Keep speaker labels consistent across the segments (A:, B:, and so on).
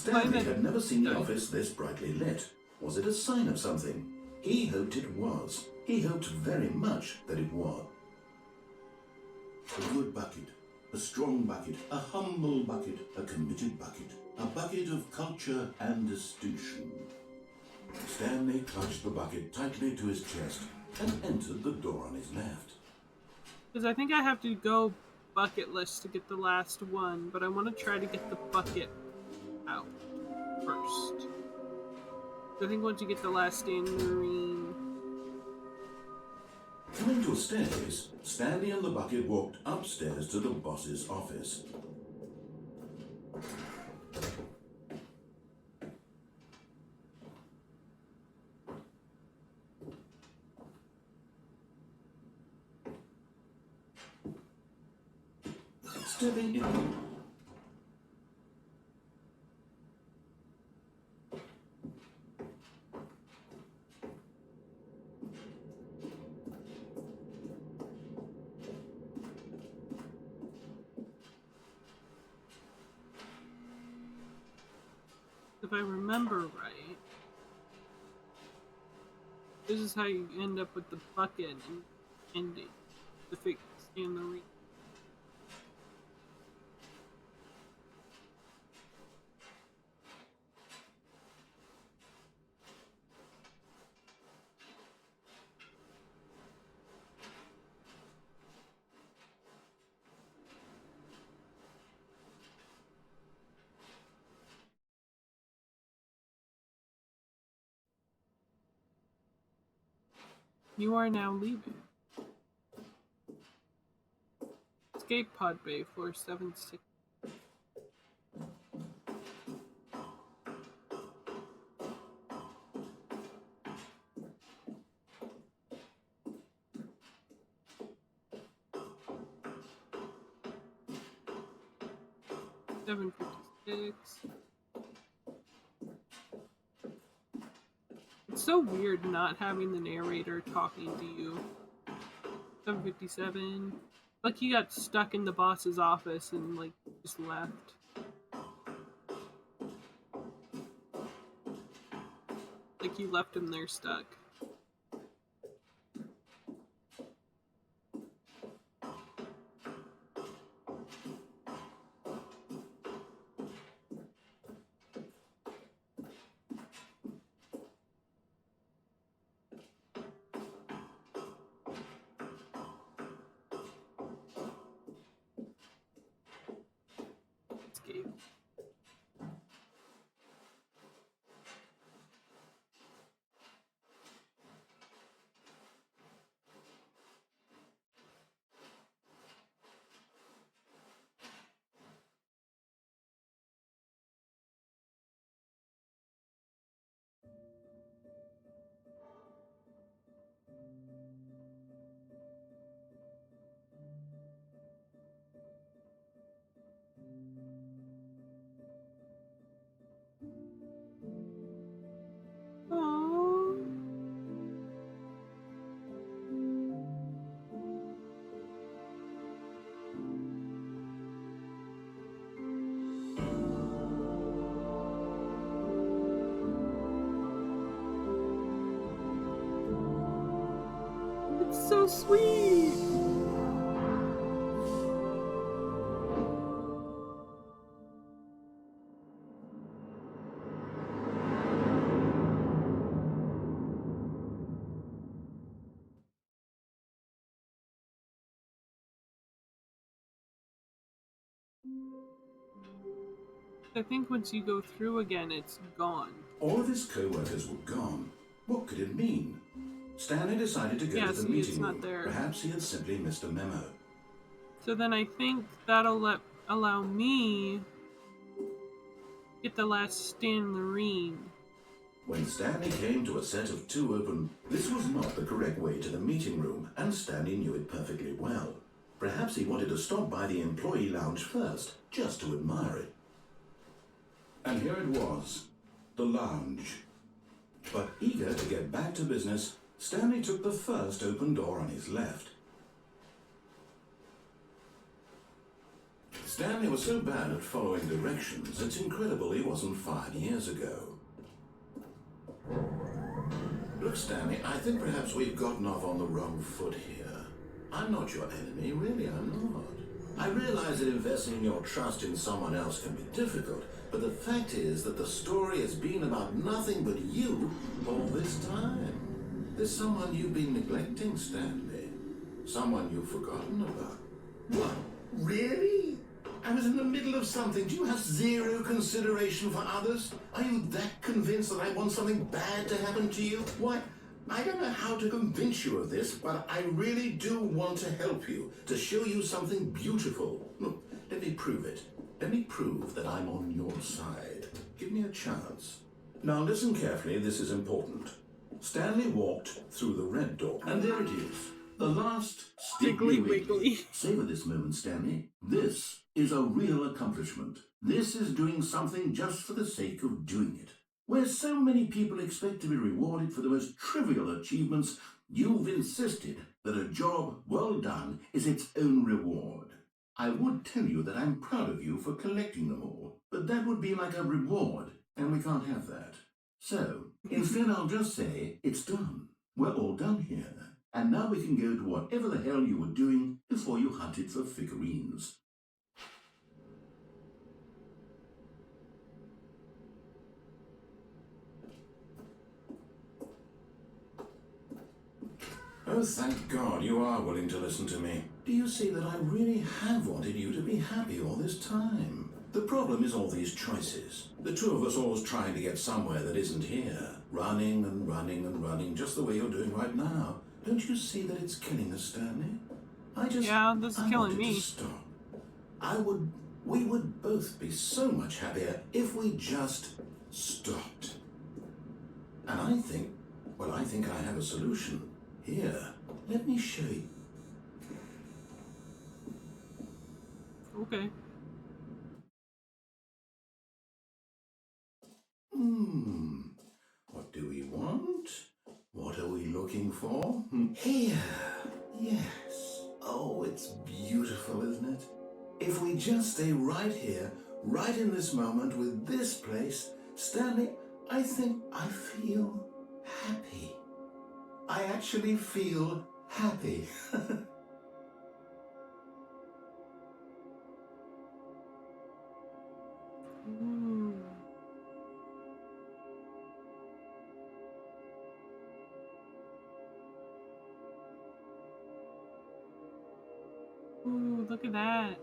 A: Stanley had never seen the office this brightly lit. Was it a sign of something? He hoped it was. He hoped very much that it was. A good bucket, a strong bucket, a humble bucket, a committed bucket, a bucket of culture and distinction. Stanley clutched the bucket tightly to his chest and entered the door on his left.
B: Because I think I have to go bucket list to get the last one, but I want to try to get the bucket out first. I think once you get the last stanlurine...
A: Coming to a staircase, Stanley and the bucket walked upstairs to the boss's office. Stepping in.
B: If I remember right, this is how you end up with the bucket and ending the fake stanlurine. You are now leaving. Escape pod bay, floor 76. It's so weird not having the narrator talking to you. 7:57. Like he got stuck in the boss's office and like just left. Like you left him there stuck. It's so sweet! I think once you go through again, it's gone.
A: All of his co-workers were gone. What could it mean? Stanley decided to go to the meeting room. Perhaps he had simply missed a memo.
B: So then I think that'll allow me get the last stanlurine.
A: When Stanley came to a set of two open, this was not the correct way to the meeting room, and Stanley knew it perfectly well. Perhaps he wanted to stop by the employee lounge first, just to admire it. And here it was, the lounge. But eager to get back to business, Stanley took the first open door on his left. Stanley was so bad at following directions, it's incredible he wasn't 5 years ago. Look, Stanley, I think perhaps we've gotten off on the wrong foot here. I'm not your enemy, really, I'm not. I realize that investing your trust in someone else can be difficult, but the fact is that the story has been about nothing but you all this time. There's someone you've been neglecting, Stanley. Someone you've forgotten about. What? Really? I was in the middle of something. Do you have zero consideration for others? Are you that convinced that I want something bad to happen to you? Why, I don't know how to convince you of this, but I really do want to help you, to show you something beautiful. Look, let me prove it. Let me prove that I'm on your side. Give me a chance. Now listen carefully, this is important. Stanley walked through the red door, and there it is. The last Stiggly Wiggly. Savor this moment, Stanley. This is a real accomplishment. This is doing something just for the sake of doing it. Where so many people expect to be rewarded for the most trivial achievements, you've insisted that a job well done is its own reward. I would tell you that I'm proud of you for collecting them all, but that would be like a reward, and we can't have that. So, instead I'll just say, it's done. We're all done here. And now we can go to whatever the hell you were doing before you hunted for figurines. Oh, thank God you are willing to listen to me. Do you see that I really have wanted you to be happy all this time? The problem is all these choices. The two of us always trying to get somewhere that isn't here. Running and running and running, just the way you're doing right now. Don't you see that it's killing us, Stanley?
B: Yeah, this is killing me.
A: To stop. We would both be so much happier if we just stopped. And I think I have a solution. Here, let me show you.
B: Okay.
A: What do we want? What are we looking for? Here. Yes. Oh, it's beautiful, isn't it? If we just stay right here, right in this moment with this place, Stanley, I think I feel happy. I actually feel happy.
B: Ooh, look at that.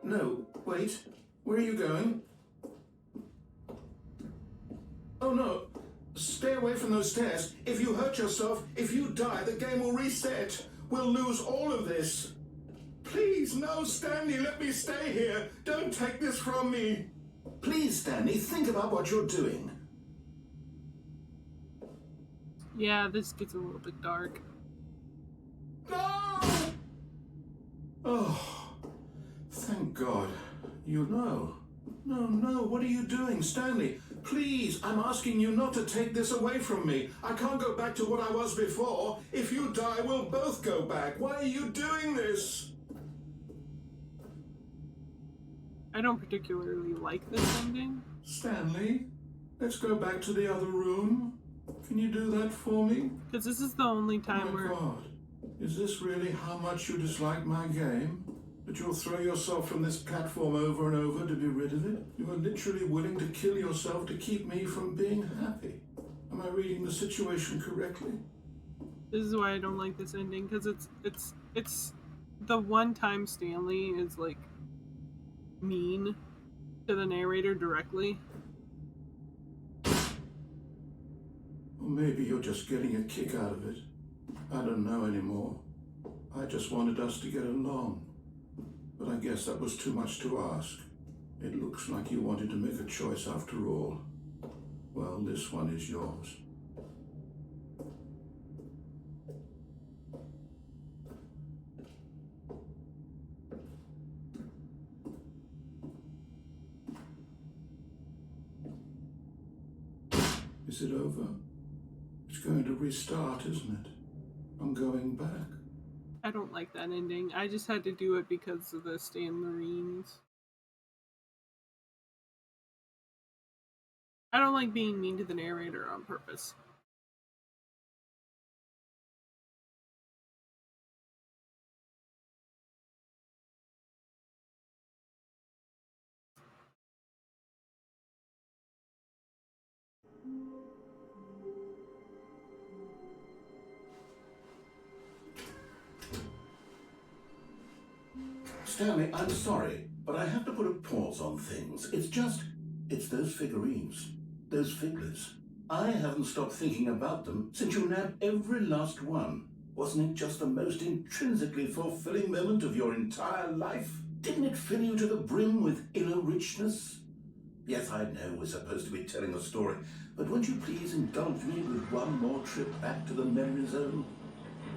A: No, wait. Where are you going? Oh no. Stay away from those stairs. If you hurt yourself, if you die, the game will reset. We'll lose all of this. Please, no, Stanley, let me stay here. Don't take this from me. Please, Stanley, think about what you're doing.
B: Yeah, this gets a little bit dark.
A: No! Oh, thank God. You know. No, what are you doing, Stanley? Please, I'm asking you not to take this away from me. I can't go back to what I was before. If you die, we'll both go back. Why are you doing this?
B: I don't particularly like this ending.
A: Stanley, let's go back to the other room. Can you do that for me?
B: Because this is the only time
A: Oh my
B: where...
A: God. Is this really how much you dislike my game? That you'll throw yourself from this platform over and over to be rid of it? You are literally willing to kill yourself to keep me from being happy. Am I reading the situation correctly?
B: This is why I don't like this ending, because it's the one time Stanley is like mean to the narrator directly.
A: Or maybe you're just getting a kick out of it. I don't know anymore. I just wanted us to get along. but I guess that was too much to ask. It looks like you wanted to make a choice after all. Well, this one is yours. Is it over? It's going to restart, isn't it? I'm going back.
B: I don't like that ending. I just had to do it because of the Stanlurines. I don't like being mean to the narrator on purpose.
A: Stanley, I'm sorry, but I have to put a pause on things. It's those figurines, those figures. I haven't stopped thinking about them since you nabbed every last one. Wasn't it just the most intrinsically fulfilling moment of your entire life? Didn't it fill you to the brim with inner richness? Yes, I know we're supposed to be telling a story, but won't you please indulge me with one more trip back to the memory zone?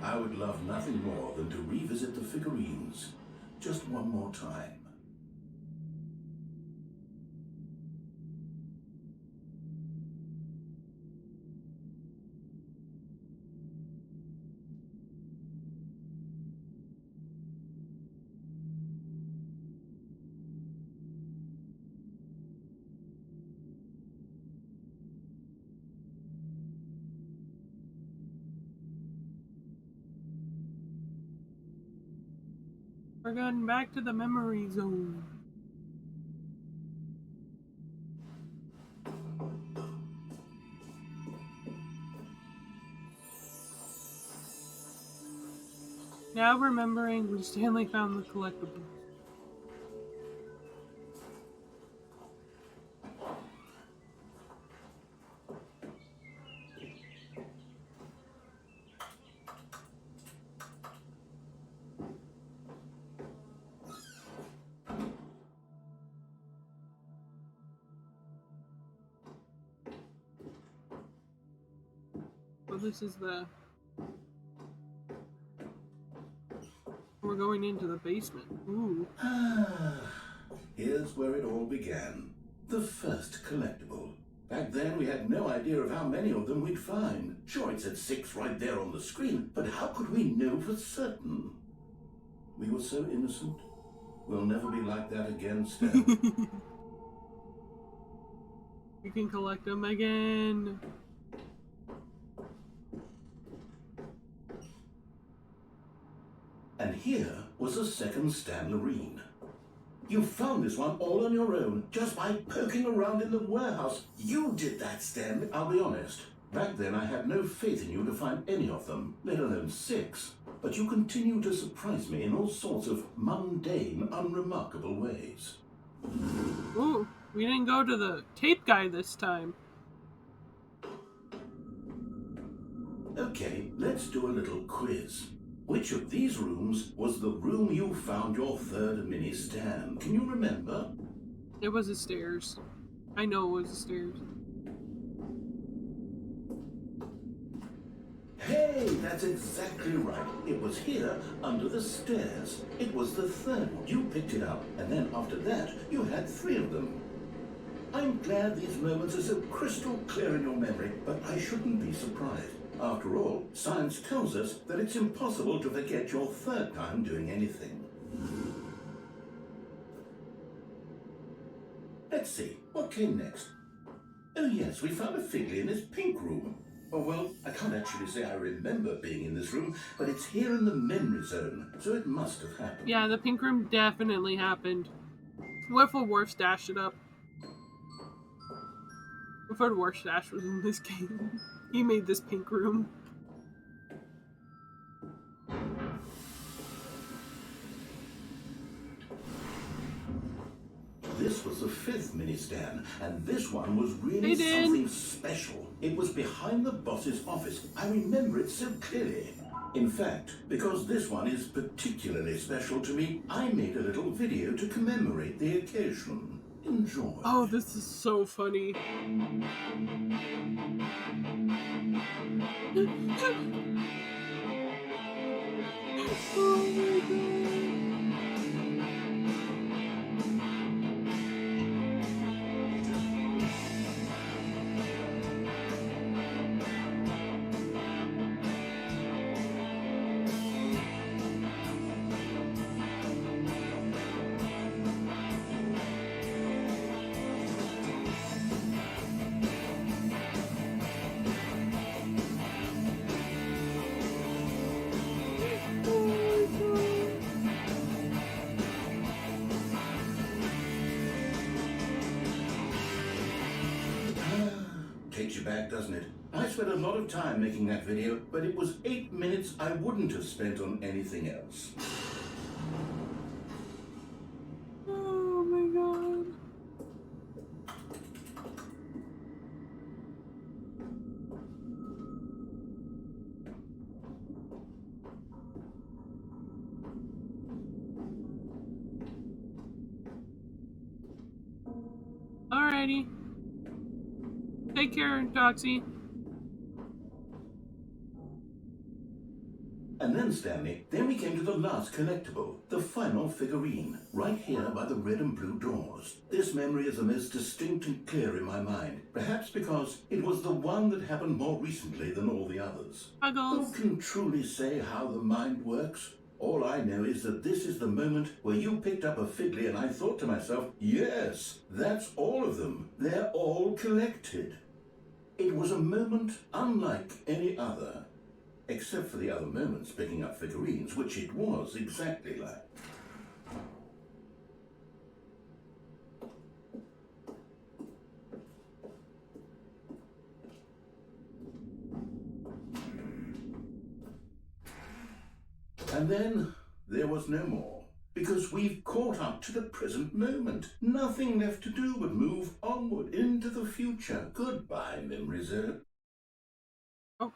A: I would love nothing more than to revisit the figurines. Just one more time.
B: We're going back to the memory zone. Now remembering where Stanley found the collectibles. So this is the... We're going into the basement. Ooh.
A: Here's where it all began. The first collectible. Back then, we had no idea of how many of them we'd find. Sure, it said 6 right there on the screen, but how could we know for certain? We were so innocent. We'll never be like that again, Stan.
B: We can collect them again.
A: And here was a second Stanlurine. You found this one all on your own, just by poking around in the warehouse. You did that, Stan. I'll be honest. Back then, I had no faith in you to find any of them, let alone 6. But you continue to surprise me in all sorts of mundane, unremarkable ways.
B: Ooh, we didn't go to the tape guy this time.
A: Okay, let's do a little quiz. Which of these rooms was the room you found your third mini Stan? Can you remember?
B: It was the stairs. I know it was the stairs.
A: Hey, that's exactly right. It was here, under the stairs. It was the third one. You picked it up, and then after that, you had 3 of them. I'm glad these moments are so crystal clear in your memory, but I shouldn't be surprised. After all, science tells us that it's impossible to forget your third time doing anything. Let's see, what came next? Oh yes, we found a figure in this pink room. Oh well, I can't actually say I remember being in this room, but it's here in the memory zone, so it must have happened.
B: Yeah, the pink room definitely happened. What if Warf dashed it up? What if Warf Dash was in this game? He made this pink room.
A: This was the 5th mini Stan, and this one was really something special. It was behind the boss's office. I remember it so clearly. In fact, because this one is particularly special to me, I made a little video to commemorate the occasion. Enjoy.
B: Oh, this is so funny. Oh my god.
A: Takes you back, doesn't it? I spent a lot of time making that video, but it was 8 minutes I wouldn't have spent on anything else.
B: Oh my god. Alrighty. Take care, Doxy.
A: And then, Stanley, then we came to the last collectible, the final figurine, right here by the red and blue doors. This memory is the most distinct and clear in my mind, perhaps because it was the one that happened more recently than all the others.
B: Puggles.
A: Who can truly say how the mind works? All I know is that this is the moment where you picked up a Figley and I thought to myself, yes, that's all of them. They're all collected. It was a moment unlike any other, except for the other moments picking up figurines, which it was exactly like. And then there was no more, because we've caught up to the present moment. Nothing left to do but move onward into the future. Goodbye, memory zone.
B: Oh.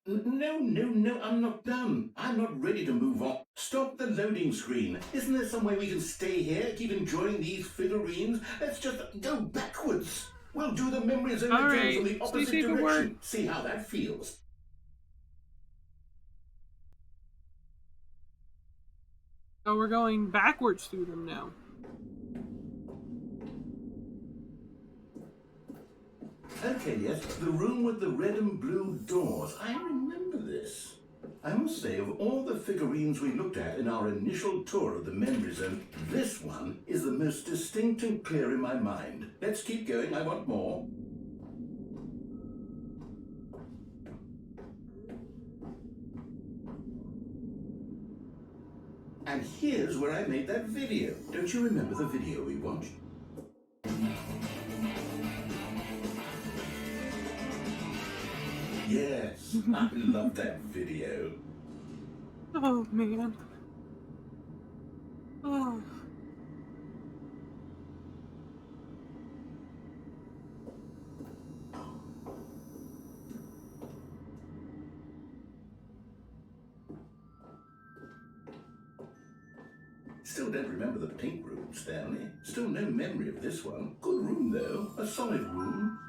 A: No, I'm not done. I'm not ready to move on. Stop the loading screen. Isn't there some way we can stay here, keep enjoying these figurines? Let's just go backwards. We'll do the memory zone again from the opposite direction. See how that feels.
B: Oh, we're going backwards through them now.
A: Okay, yes, the room with the red and blue doors. I remember this. I must say, of all the figurines we looked at in our initial tour of the memory zone, this one is the most distinct and clear in my mind. Let's keep going, I want more. And here's where I made that video. Don't you remember the video we watched? Yes, I love that video.
B: Oh, man. Oh.
A: Still don't remember the pink room, Stanley. Still no memory of this one. Good room, though. A solid room.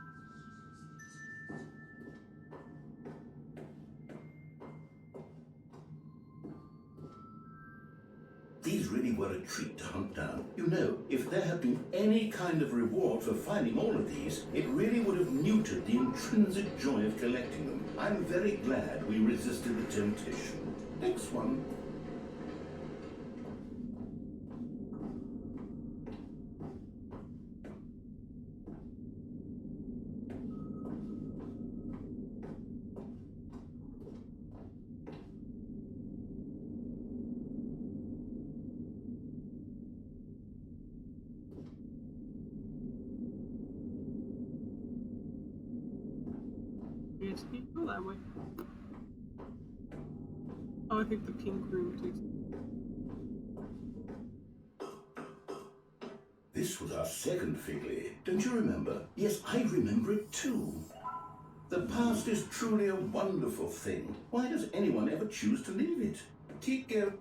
A: These really were a treat to hunt down. You know, if there had been any kind of reward for finding all of these, it really would have neutered the intrinsic joy of collecting them. I'm very glad we resisted the temptation. Next one.
B: Yes, can you go that way? Oh, I think the pink room takes.
A: This was our second Figley. Don't you remember? Yes, I remember it too. The past is truly a wonderful thing. Why does anyone ever choose to leave it? Keep going.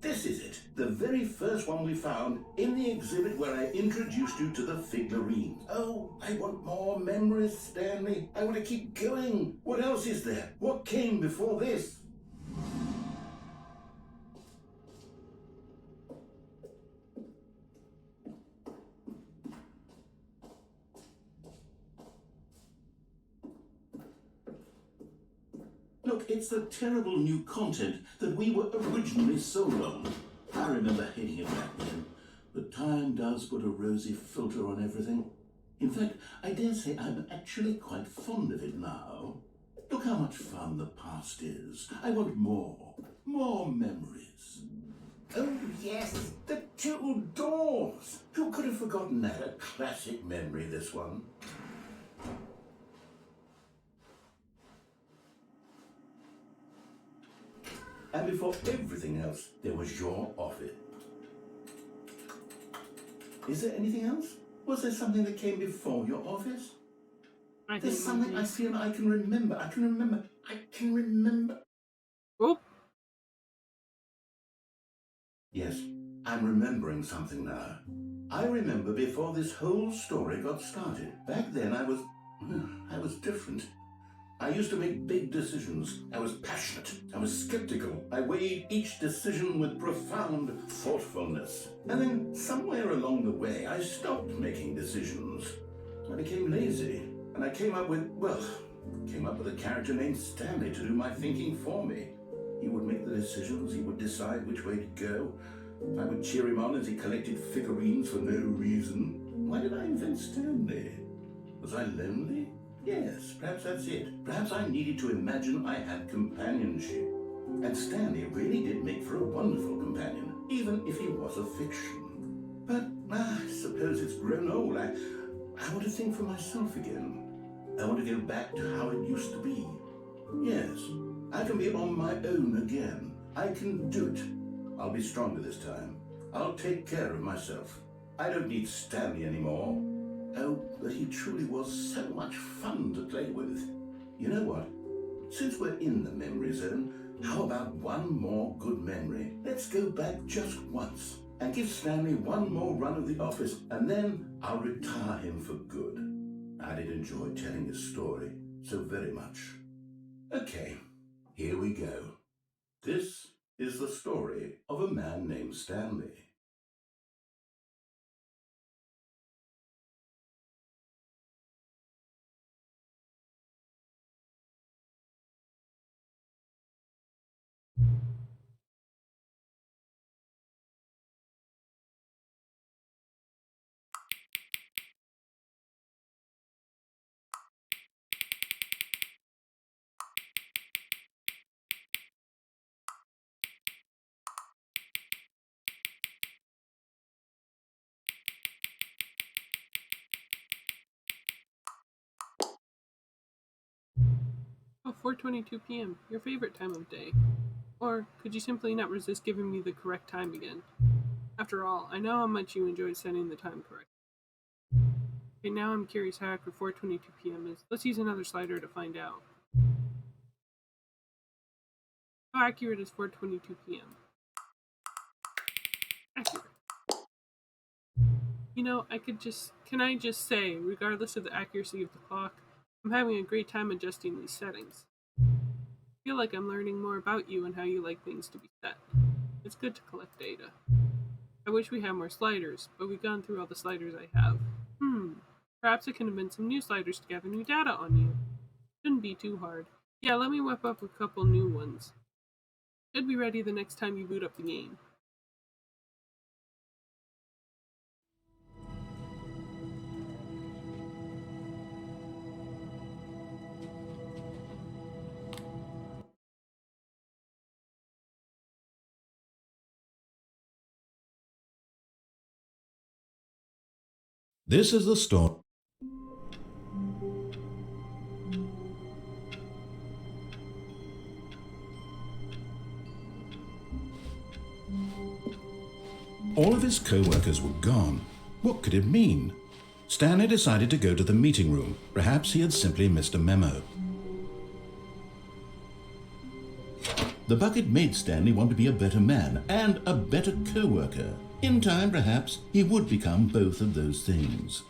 A: This is it, the very first one we found in the exhibit where I introduced you to the figurines. Oh, I want more memories, Stanley. I want to keep going. What else is there? What came before this? Look, it's the terrible new content that we were originally sold on. I remember hating it back then, but time does put a rosy filter on everything. In fact, I dare say I'm actually quite fond of it now. Look how much fun the past is. I want more memories. Oh yes, the two doors. Who could have forgotten that? A classic memory, this one. And before everything else, there was your office. Is there anything else? Was there something that came before your office? There's something I feel I can remember. I can remember.
B: Oh.
A: Yes, I'm remembering something now. I remember before this whole story got started. Back then I was different. I used to make big decisions. I was passionate. I was skeptical. I weighed each decision with profound thoughtfulness. And then somewhere along the way, I stopped making decisions. I became lazy. And I came up with a character named Stanley to do my thinking for me. He would make the decisions. He would decide which way to go. I would cheer him on as he collected figurines for no reason. Why did I invent Stanley? Was I lonely? Yes, perhaps that's it. Perhaps I needed to imagine I had companionship. And Stanley really did make for a wonderful companion, even if he was a fiction. But I suppose it's grown old. I want to think for myself again. I want to go back to how it used to be. Yes, I can be on my own again. I can do it. I'll be stronger this time. I'll take care of myself. I don't need Stanley anymore. Oh, but he truly was so much fun to play with. You know what? Since we're in the memory zone, how about one more good memory? Let's go back just once and give Stanley one more run of the office, and then I'll retire him for good. I did enjoy telling this story so very much. Okay, here we go. This is the story of a man named Stanley.
B: Oh, 4:22 p.m. Your favorite time of day. Or could you simply not resist giving me the correct time again? After all, I know how much you enjoyed setting the time correct. Okay, now I'm curious how accurate 4:22 p.m. is. Let's use another slider to find out. How accurate is 4:22 p.m.? Accurate. You know, can I just say, regardless of the accuracy of the clock, I'm having a great time adjusting these settings. I feel like I'm learning more about you and how you like things to be set. It's good to collect data. I wish we had more sliders, but we've gone through all the sliders I have. Perhaps I can invent some new sliders to gather new data on you. Shouldn't be too hard. Yeah, let me whip up a couple new ones. Should be ready the next time you boot up the game.
A: This is the story. All of his co-workers were gone. What could it mean? Stanley decided to go to the meeting room. Perhaps he had simply missed a memo. The bucket made Stanley want to be a better man and a better co-worker. In time, perhaps, he would become both of those things.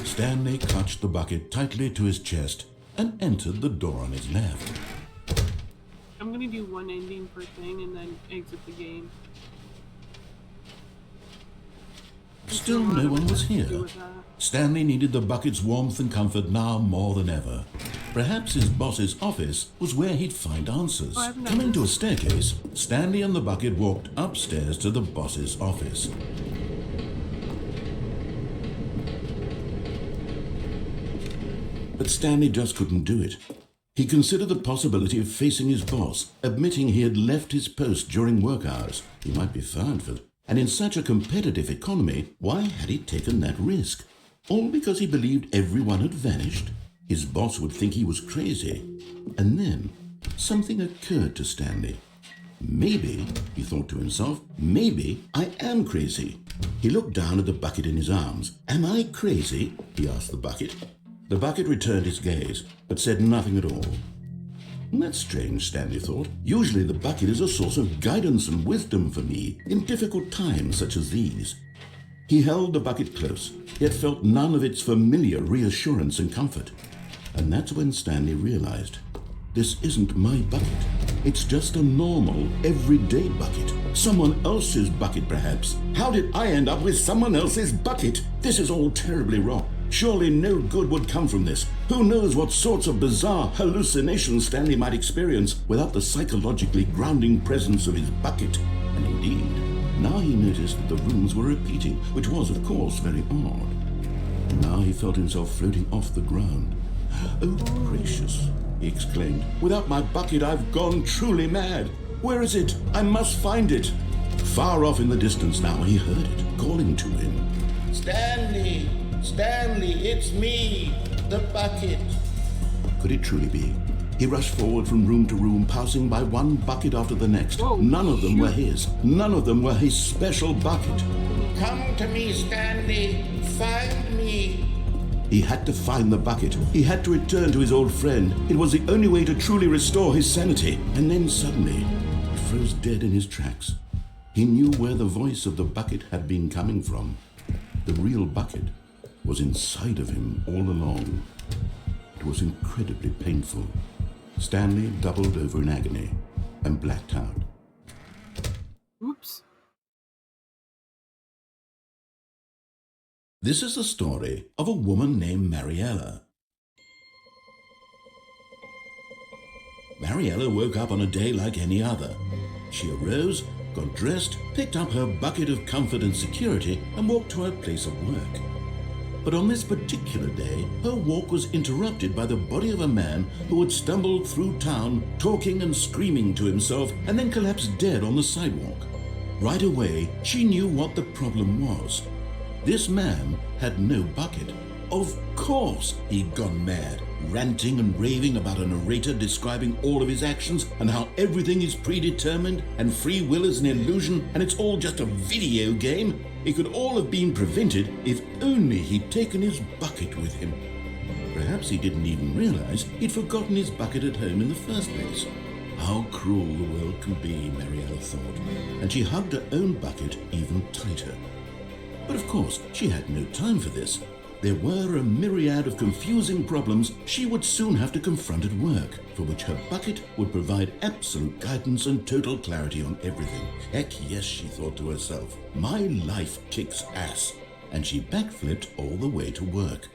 A: Stanley clutched the bucket tightly to his chest and entered the door on his left.
B: I'm gonna do one ending per thing and then exit the game.
A: Still no one was here. Stanley needed the bucket's warmth and comfort now more than ever. Perhaps his boss's office was where he'd find answers. Coming to a staircase, Stanley and the bucket walked upstairs to the boss's office. But Stanley just couldn't do it. He considered the possibility of facing his boss, admitting he had left his post during work hours. He might be fired for it. And in such a competitive economy, why had he taken that risk? All because he believed everyone had vanished? His boss would think he was crazy. And then something occurred to Stanley. Maybe, he thought to himself, maybe I am crazy. He looked down at the bucket in his arms. Am I crazy? He asked the bucket. The bucket returned his gaze, but said nothing at all. That's strange, Stanley thought. Usually the bucket is a source of guidance and wisdom for me in difficult times such as these. He held the bucket close, yet felt none of its familiar reassurance and comfort. And that's when Stanley realized, this isn't my bucket. It's just a normal, everyday bucket. Someone else's bucket, perhaps. How did I end up with someone else's bucket? This is all terribly wrong. Surely no good would come from this. Who knows what sorts of bizarre hallucinations Stanley might experience without the psychologically grounding presence of his bucket. And indeed, now he noticed that the rooms were repeating, which was, of course, very odd. And now he felt himself floating off the ground. Oh, gracious, he exclaimed. Without my bucket, I've gone truly mad. Where is it? I must find it. Far off in the distance now, he heard it, calling to him. Stanley! Stanley, it's me, the bucket. Could it truly be? He rushed forward from room to room, passing by one bucket after the next.
B: Whoa,
A: none of them were his. None of them were his special bucket. Come to me, Stanley. Find me. He had to find the bucket. He had to return to his old friend. It was the only way to truly restore his sanity. And then suddenly, he froze dead in his tracks. He knew where the voice of the bucket had been coming from. The real bucket was inside of him all along. It was incredibly painful. Stanley doubled over in agony and blacked out.
B: Oops.
A: This is the story of a woman named Mariella. Mariella woke up on a day like any other. She arose, got dressed, picked up her bucket of comfort and security, and walked to her place of work. But on this particular day, her walk was interrupted by the body of a man who had stumbled through town, talking and screaming to himself, and then collapsed dead on the sidewalk. Right away, she knew what the problem was. This man had no bucket. Of course he'd gone mad, ranting and raving about a narrator describing all of his actions and how everything is predetermined and free will is an illusion and it's all just a video game. It could all have been prevented if only he'd taken his bucket with him. Perhaps he didn't even realize he'd forgotten his bucket at home in the first place. How cruel the world can be, Mariella thought, and she hugged her own bucket even tighter. But of course, she had no time for this. There were a myriad of confusing problems she would soon have to confront at work, for which her bucket would provide absolute guidance and total clarity on everything. Heck yes, she thought to herself, my life kicks ass. And she backflipped all the way to work.